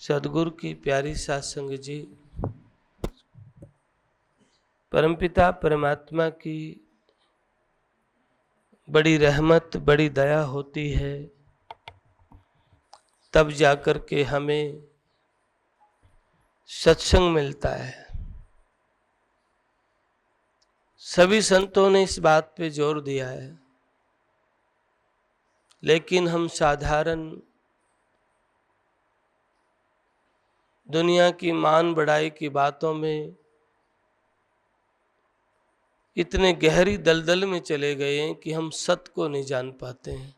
सदगुरु की प्यारी सात संगत जी, परमपिता परमात्मा की बड़ी रहमत बड़ी दया होती है, तब जाकर के हमें सत्संग मिलता है। सभी संतों ने इस बात पे जोर दिया है, लेकिन हम साधारण दुनिया की मान बढ़ाई की बातों में इतने गहरी दलदल में चले गए हैं कि हम सत्य को नहीं जान पाते हैं।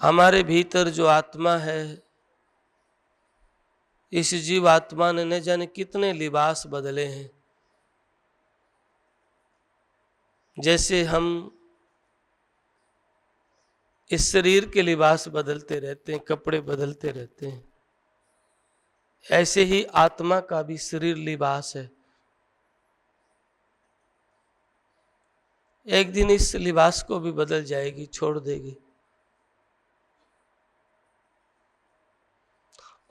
हमारे भीतर जो आत्मा है, इस जीव आत्मा ने न जाने कितने लिबास बदले हैं। जैसे हम इस शरीर के लिबास बदलते रहते हैं, कपड़े बदलते रहते हैं, ऐसे ही आत्मा का भी शरीर लिबास है। एक दिन इस लिबास को भी बदल जाएगी, छोड़ देगी।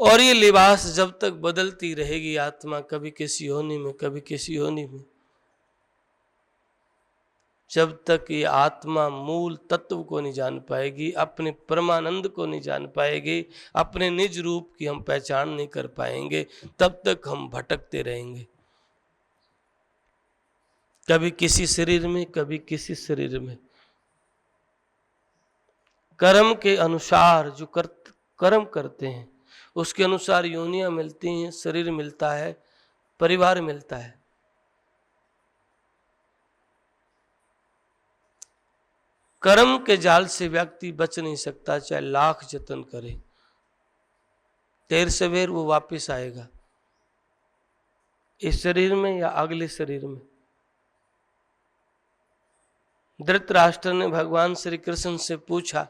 और ये लिबास जब तक बदलती रहेगी आत्मा, कभी किसी योनि में कभी किसी योनि में, जब तक ये आत्मा मूल तत्व को नहीं जान पाएगी, अपने परमानंद को नहीं जान पाएगी, अपने निज रूप की हम पहचान नहीं कर पाएंगे, तब तक हम भटकते रहेंगे। कभी किसी शरीर में कभी किसी शरीर में। कर्म के अनुसार जो कर्म करते हैं उसके अनुसार योनियां मिलती हैं, शरीर मिलता है, परिवार मिलता है। कर्म के जाल से व्यक्ति बच नहीं सकता, चाहे लाख जतन करे, देर सवेर वो वापस आएगा, इस शरीर में या अगले शरीर में। धृतराष्ट्र ने भगवान श्री कृष्ण से पूछा,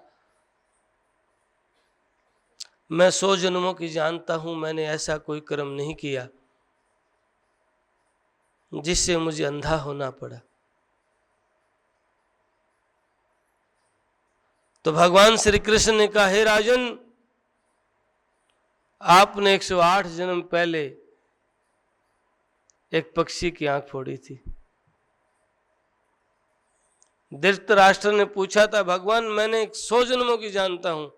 मैं 100 जन्मों की जानता हूं, मैंने ऐसा कोई कर्म नहीं किया जिससे मुझे अंधा होना पड़ा। तो भगवान श्री कृष्ण ने कहा, हे राजन, आपने 108 जन्म पहले एक पक्षी की आंख फोड़ी थी। धृतराष्ट्र ने पूछा था, भगवान मैंने 100 जन्मों की जानता हूं।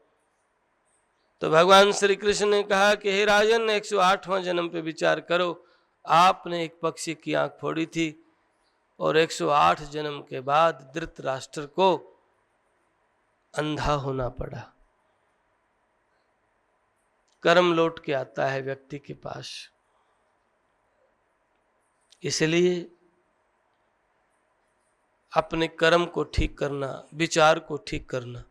तो भगवान श्री कृष्ण ने कहा कि हे राजन, 108वां जन्म पे विचार करो, आपने एक पक्षी की आंख फोड़ी थी और 108 जन्म के बाद धृतराष्ट्र को अंधा होना पड़ा। कर्म लौट के आता है व्यक्ति के पास। इसलिए अपने कर्म को ठीक करना, विचार को ठीक करना,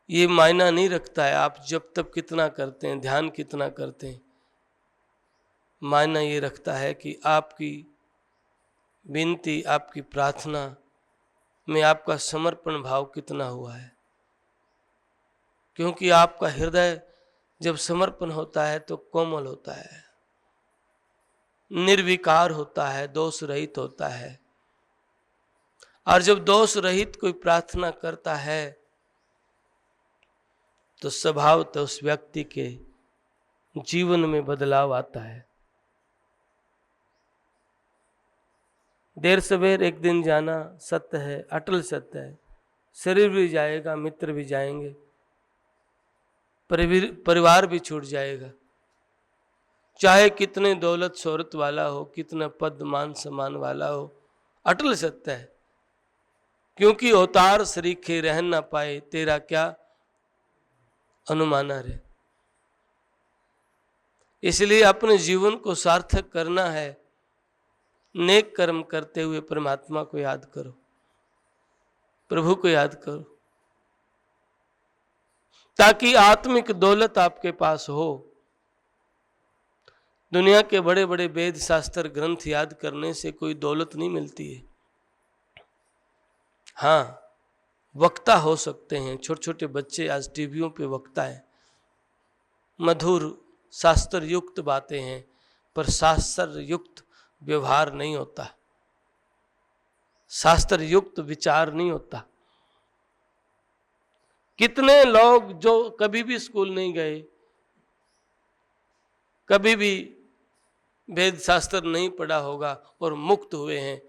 ये मायना नहीं रखता है आप जब तक कितना करते हैं, ध्यान कितना करते हैं। मायना ये रखता है कि आपकी विनती, आपकी प्रार्थना में आपका समर्पण भाव कितना हुआ है। क्योंकि आपका हृदय जब समर्पण होता है तो कोमल होता है, निर्विकार होता है, दोष रहित होता है। और जब दोष रहित कोई प्रार्थना करता है तो स्वभावतः उस व्यक्ति के जीवन में बदलाव आता है। देर सवेर एक दिन जाना सत्य है, अटल सत्य है। शरीर भी जाएगा, मित्र भी जाएंगे, परिवार भी छूट जाएगा। चाहे कितने दौलत शोहरत वाला हो, कितना पद मान सम्मान वाला हो, अटल सत्य है। क्योंकि अवतार सरीखे रहन ना पाए, तेरा क्या अनुमाना रे। इसलिए अपने जीवन को सार्थक करना है, नेक कर्म करते हुए परमात्मा को याद करो, प्रभु को याद करो, ताकि आत्मिक दौलत आपके पास हो। दुनिया के बड़े बड़े वेद शास्त्र ग्रंथ याद करने से कोई दौलत नहीं मिलती है। हाँ, वक्ता हो सकते हैं, छोटे छोटे बच्चे आज टीवियों पे वक्ता है, मधुर शास्त्र युक्त बातें हैं, पर शास्त्र युक्त व्यवहार नहीं होता, शास्त्र युक्त विचार नहीं होता। कितने लोग जो कभी भी स्कूल नहीं गए, कभी भी वेद शास्त्र नहीं पढ़ा होगा और मुक्त हुए हैं,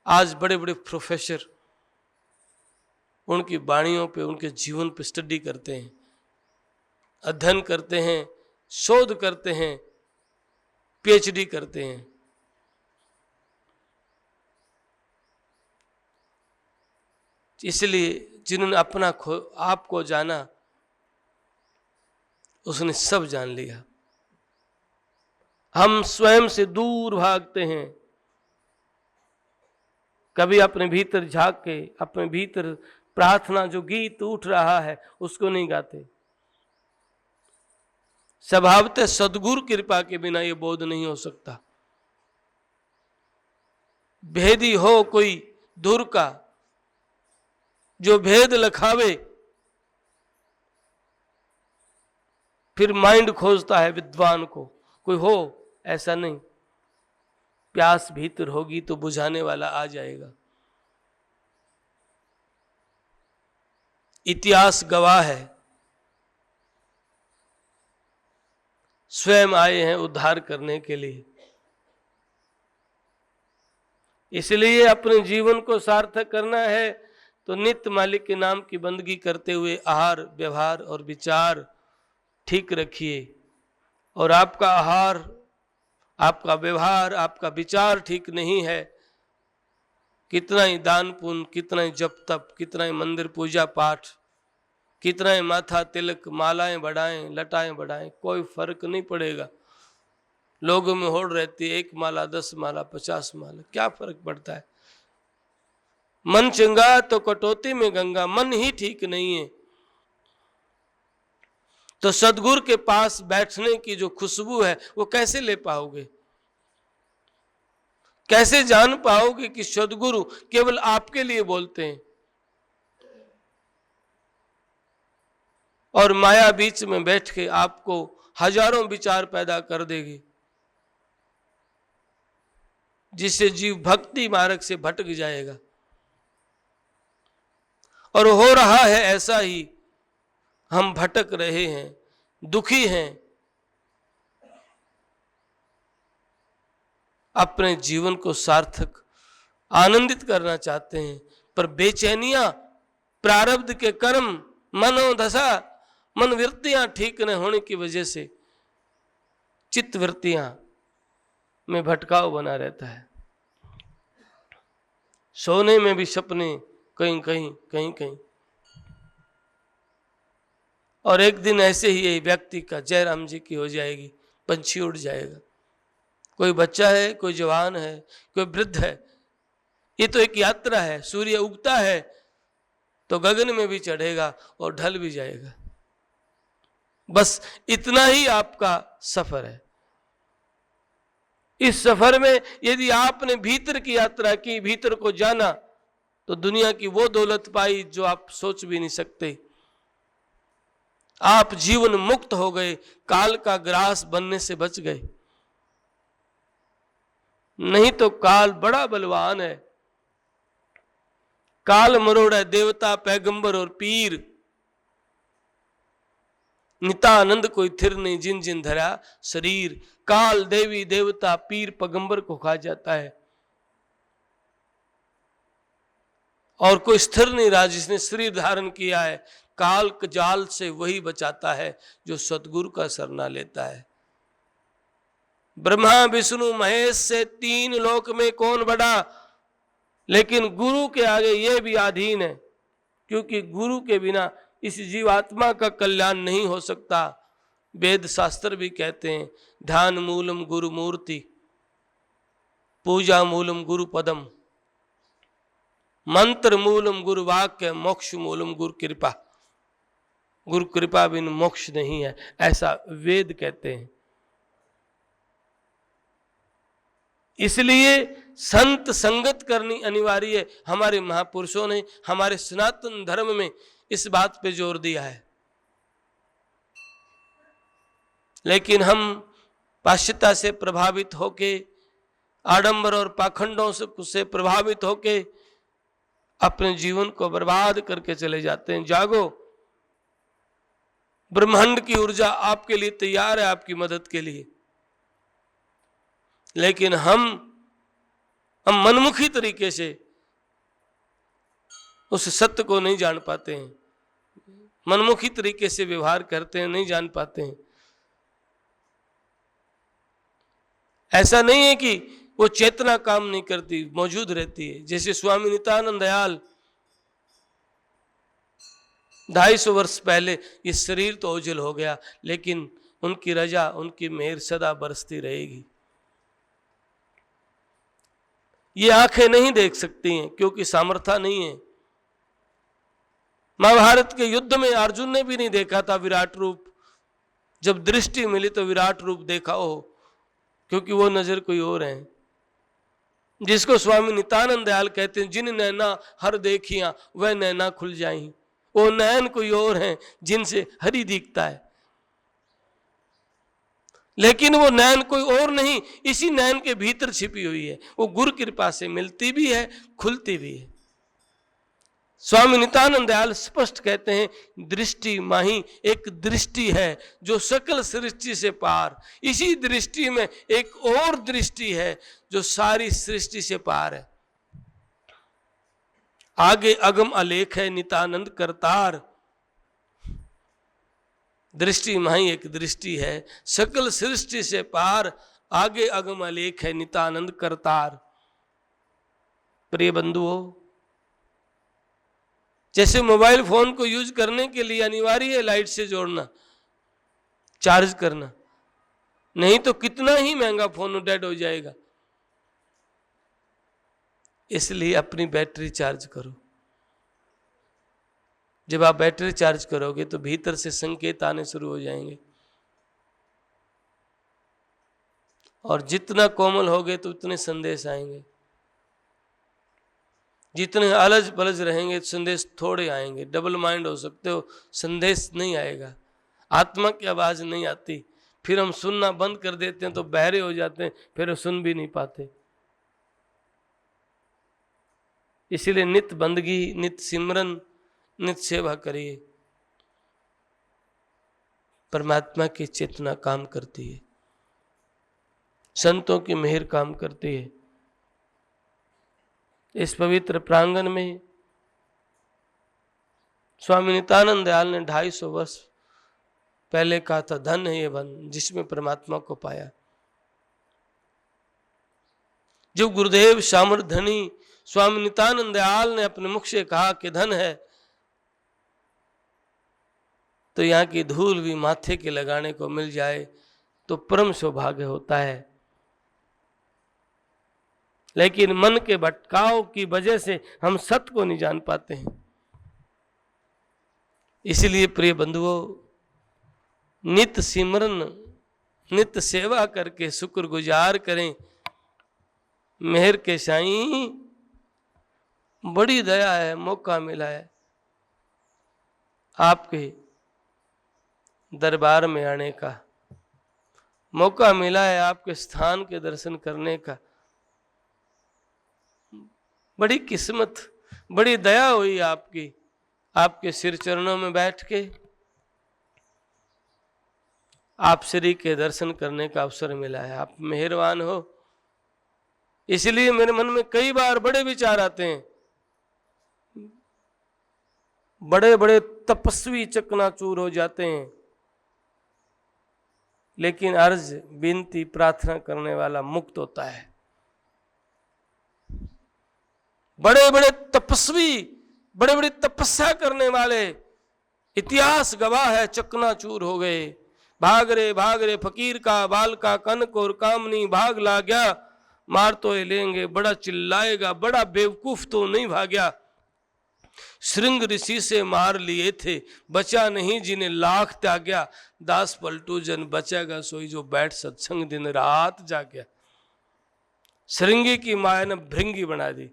आज बड़े बड़े प्रोफेसर उनकी वाणियों पे, उनके जीवन पे स्टडी करते हैं, अध्ययन करते हैं, शोध करते हैं, पीएचडी करते हैं। इसलिए जिन्होंने अपना आप को जाना, उसने सब जान लिया। हम स्वयं से दूर भागते हैं, कभी अपने भीतर झांक के, अपने भीतर प्रार्थना जो गीत उठ रहा है उसको नहीं गाते। स्वभावतः सद्गुरु कृपा के बिना ये बोध नहीं हो सकता। भेदी हो कोई दूर का, जो भेद लखावे, फिर माइंड खोजता है विद्वान को, कोई हो ऐसा नहीं। प्यास भीतर होगी तो बुझाने वाला आ जाएगा। इतिहास गवाह है, स्वयं आए हैं उद्धार करने के लिए। इसलिए अपने जीवन को सार्थक करना है तो नित्य मालिक के नाम की बंदगी करते हुए आहार, व्यवहार और विचार ठीक रखिए। और आपका आहार, आपका व्यवहार, आपका विचार ठीक नहीं है, कितना ही दान पुण्य, कितना ही जप तप, कितना ही मंदिर पूजा पाठ, कितना ही माथा तिलक, मालाएं बढ़ाएं, लटाएं बढ़ाएं, कोई फर्क नहीं पड़ेगा। लोगों में होड़ रहती है 1 माला, 10 माला, 50 माला, क्या फर्क पड़ता है। मन चंगा तो कटौती में गंगा, मन ही ठीक नहीं है तो सद्गुरु के पास बैठने की जो खुशबू है वो कैसे ले पाओगे? कैसे जान पाओगे कि सद्गुरु केवल आपके लिए बोलते हैं? और माया बीच में बैठ के आपको हजारों विचार पैदा कर देगी, जिससे जीव भक्ति मार्ग से भटक जाएगा। और हो रहा है ऐसा ही, हम भटक रहे हैं, दुखी हैं, अपने जीवन को सार्थक आनंदित करना चाहते हैं, पर बेचैनियां, प्रारब्ध के कर्म, मनोदशा, मन वृत्तियां ठीक न होने की वजह से चित्त वृत्तियां में भटकाव बना रहता है। सोने में भी सपने कहीं कहीं कहीं कहीं। और एक दिन ऐसे ही ये व्यक्ति का जयराम जी की हो जाएगी, पंछी उड़ जाएगा। कोई बच्चा है, कोई जवान है, कोई वृद्ध है। ये तो एक यात्रा है। सूर्य उगता है तो गगन में भी चढ़ेगा और ढल भी जाएगा। बस इतना ही आपका सफर है। इस सफर में यदि आपने भीतर की यात्रा की, भीतर को जाना, तो दुनिया की वो दौलत पाई जो आप सोच भी नहीं सकते। आप जीवन मुक्त हो गए, काल का ग्रास बनने से बच गए। नहीं तो काल बड़ा बलवान है। काल मरोड़ा देवता, पैगंबर और पीर, नितानंद कोई थिर नहीं जिन जिन धरा शरीर। काल देवी देवता पीर पैगंबर को खा जाता है और कोई स्थिर नहीं रहा जिसने शरीर धारण किया है। काल के जाल से वही बचाता है जो सतगुरु का शरणा लेता है। ब्रह्मा विष्णु महेश से 3 लोक में कौन बड़ा, लेकिन गुरु के आगे ये भी अधीन है, क्योंकि गुरु के बिना इस जीवात्मा का कल्याण नहीं हो सकता। वेद शास्त्र भी कहते हैं, ध्यान मूलम गुरु मूर्ति, पूजा मूलम गुरु पदम, मंत्र मूलम गुरु वाक्य, मोक्ष मूलम गुरु कृपा। गुरु कृपा बिन मोक्ष नहीं है, ऐसा वेद कहते हैं। इसलिए संत संगत करनी अनिवार्य है। हमारे महापुरुषों ने हमारे सनातन धर्म में इस बात पे जोर दिया है। लेकिन हम पाश्चात्य से प्रभावित होके, आडंबर और पाखंडों से प्रभावित होके अपने जीवन को बर्बाद करके चले जाते हैं। जागो, ब्रह्मांड की ऊर्जा आपके लिए तैयार है, आपकी मदद के लिए। लेकिन हम मनमुखी तरीके से उस सत्य को नहीं जान पाते हैं, मनमुखी तरीके से व्यवहार करते हैं, नहीं जान पाते हैं। ऐसा नहीं है कि वो चेतना काम नहीं करती, मौजूद रहती है। जैसे स्वामी नित्यानंद दयाल 250 वर्ष पहले ये शरीर तो ओझल हो गया, लेकिन उनकी रजा, उनकी मेहर सदा बरसती रहेगी। ये आंखें नहीं देख सकती हैं क्योंकि सामर्थ्य नहीं है। महाभारत के युद्ध में अर्जुन ने भी नहीं देखा था विराट रूप, जब दृष्टि मिली तो विराट रूप देखा हो, क्योंकि वो नजर कोई और है। जिसको स्वामी नित्यानंद दयाल कहते हैं, जिन नैना हर देखियां वह नैना खुल जाई। वो नैन कोई और हैं जिनसे हरि दिखता है, लेकिन वो नैन कोई और नहीं, इसी नैन के भीतर छिपी हुई है। वो गुरु कृपा से मिलती भी है, खुलती भी है। स्वामी नित्यानंद दयाल स्पष्ट कहते हैं, दृष्टि माही एक दृष्टि है जो सकल सृष्टि से पार। इसी दृष्टि में एक और दृष्टि है जो सारी सृष्टि से पार है। आगे अगम अलेख है नित्यानंद करतार। दृष्टि माही एक दृष्टि है, सकल सृष्टि से पार, आगे अगम अलेख है नित्यानंद करतार। प्रिय बंधुओं, जैसे मोबाइल फोन को यूज करने के लिए अनिवार्य है लाइट से जोड़ना, चार्ज करना, नहीं तो कितना ही महंगा फोन डेड हो जाएगा। इसलिए अपनी बैटरी चार्ज करो। जब आप बैटरी चार्ज करोगे तो भीतर से संकेत आने शुरू हो जाएंगे, और जितना कोमल होगे तो उतने संदेश आएंगे। जितने अलझ बलझ रहेंगे संदेश थोड़े आएंगे। डबल माइंड हो सकते हो, संदेश नहीं आएगा, आत्मा की आवाज नहीं आती। फिर हम सुनना बंद कर देते हैं तो बहरे हो जाते हैं, फिर सुन भी नहीं पाते। इसलिए नित्य बंदगी, नित्य सिमरन, नित्य सेवा करिए। परमात्मा की चेतना काम करती है, संतों की मेहर काम करती है। इस पवित्र प्रांगण में स्वामी नित्यानंद दयाल ने 250 वर्ष पहले कहा था, धन है ये वन जिसमें परमात्मा को पाया। जो गुरुदेव सामर्थ्यनी स्वामी नित्यानंद दयाल ने अपने मुख से कहा कि धन है, तो यहाँ की धूल भी माथे के लगाने को मिल जाए तो परम सौभाग्य होता है। लेकिन मन के भटकाव की वजह से हम सत्य को नहीं जान पाते हैं। इसलिए प्रिय बंधुओं, नित्य सिमरन, नित्य सेवा करके शुक्रगुजार करें। मेहर के साईं, बड़ी दया है, मौका मिला है आपके दरबार में आने का, मौका मिला है आपके स्थान के दर्शन करने का। बड़ी किस्मत, बड़ी दया हुई आपकी, आपके सिर चरणों में बैठ के आप श्री के दर्शन करने का अवसर मिला है। आप मेहरबान हो। इसलिए मेरे मन में कई बार बड़े विचार आते हैं। बड़े बड़े तपस्वी चकनाचूर हो जाते हैं, लेकिन अर्ज, विनती, प्रार्थना करने वाला मुक्त होता है। बड़े बड़े तपस्वी, बड़े बड़े तपस्या करने वाले, इतिहास गवाह है, चकनाचूर हो गए। भाग रे फकीर का बाल का कनक और कामनी भाग ला गया, मार तो लेंगे, बड़ा चिल्लाएगा, बड़ा बेवकूफ तो नहीं भाग्या। श्रृंग ऋषि से मार लिए थे, बचा नहीं जिन्हें लाख त्याग्या। दास पलटू जन बचेगा सोई, जो बैठ सत्संग दिन रात जाग्या। श्रृंगी की माया ने भृंगी बना दी।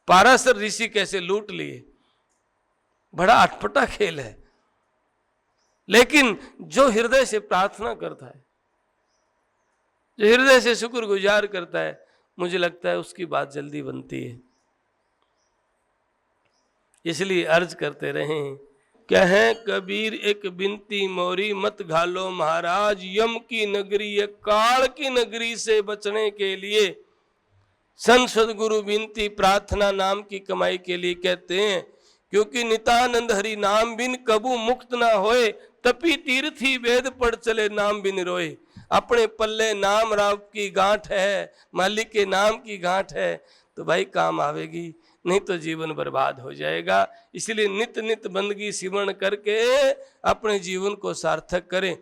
पाराशर ऋषि कैसे लूट लिए, बड़ा अटपटा खेल है। लेकिन जो हृदय से प्रार्थना करता है, जो हृदय से शुक्रगुजार करता है, मुझे लगता है उसकी बात जल्दी बनती है। इसलिए अर्ज करते रहें कहें कबीर एक बिनती मोरी, मत घालो महाराज यम की नगरी, ये काल की नगरी से बचने के लिए संत सदगुरु बिनती प्रार्थना नाम की कमाई के लिए कहते हैं। क्योंकि नितानंद हरि नाम बिन कबू मुक्त ना होए, तपी तीर्थी वेद पढ़ चले नाम बिन रोए। अपने पल्ले नाम राव की गांठ है, मालिक के नाम की गांठ है तो भाई काम आवेगी, नहीं तो जीवन बर्बाद हो जाएगा। इसलिए नित नित बंदगी सिमरण करके अपने जीवन को सार्थक करें।